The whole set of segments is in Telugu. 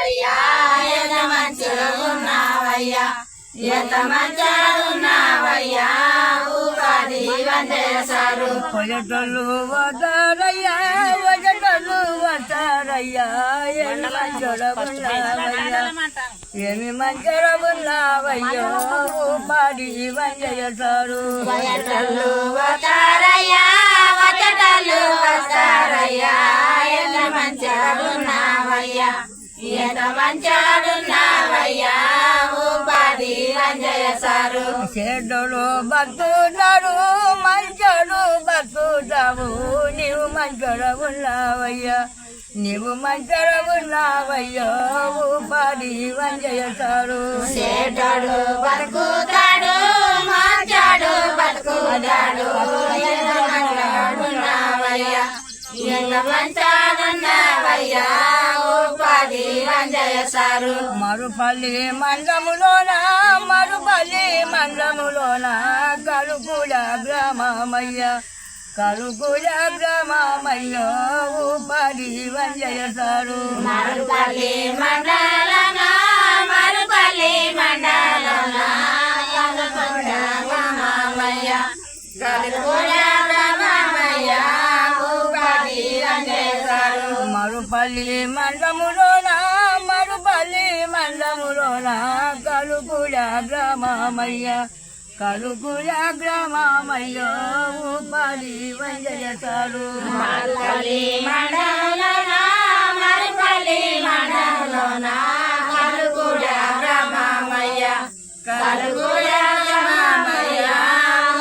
అయ్యా ఎంత మంచిగా ఉన్నావయ్యా, ఎంత మంచిగా ఉన్నావయ్యా, ఉపాధి వందేశారు. పొజటలు వస్తారయ్యా, వజటలు వస్తారయ్యా, ఏమి మంచిగా ఉన్నావయ్యా, ఏమి మంచిగా ఉన్నావయ్యో, ఉపాధి వందేశారు. వజటలు వస్తారయ్యా, వజటలు వస్తారయ్యా, ఎంత మంచిగా ఉన్నావయ్యా, ఎంత మంచిగా ఉన్నావయ్యా, ఉపాధి వందేశారు. చెడ్డలు బతుకుతారు, మంచోడు బతుకుతావు, నీవు మంచిగా ఉన్నావయ్యా, నీవు మంచిగా ఉన్నావయ్యో, ఉపాధి వందేశారు. చెడ్డడు బతుకుతాడు, మంచోడు బతుకుతాడు, ఎంత మంచిగా ఉన్నావయ్యా, ఎంత మంచిగా ఉన్నావయ్యా, ఉపాధి వందేశారు. మరుపల్లి మండములోన, మరుపల్లి మండములోన, కలుకుల గ్రామమయ్య, కలుకుల గ్రామమయ్యో, ఉపాధి వందేశారు. మరుపల్లి మండలన, మరుపల్లి మండలన, కలుకుల గ్రామమయ్య, కలుకుల గ్రామమయ్య, ఉపాధి వందేశారు. మరుపల్లి మండములోన, మరుపల్లి మండములోన, కలుకుల గ్రామమయ్య, కలుకుల గ్రామమయ్యో, ఉపాధి వందేశారు. మరుపల్లి మండలన, మరుపల్లి మండలన, కలుకుల గ్రామమయ్య, కలుకుల గ్రామమయ్య,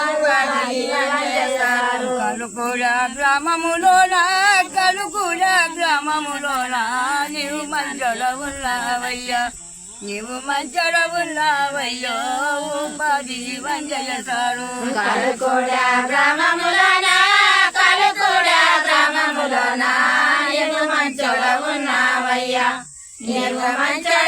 ఉపాధి వందేశారు. కలుకుల గ్రామములోన, కలుకుల గ్రామములోన, నీవు మంచిగా ఉన్నావయ్యా, నీవు మంచిగా ఉన్నావయ్యో, ఉపాధి వందేశారు. కలుకుల గ్రామములోన, కలుకుల గ్రామములోన, నీవు మంచిగా ఉన్నావయ్యా, నీవు మంచిగా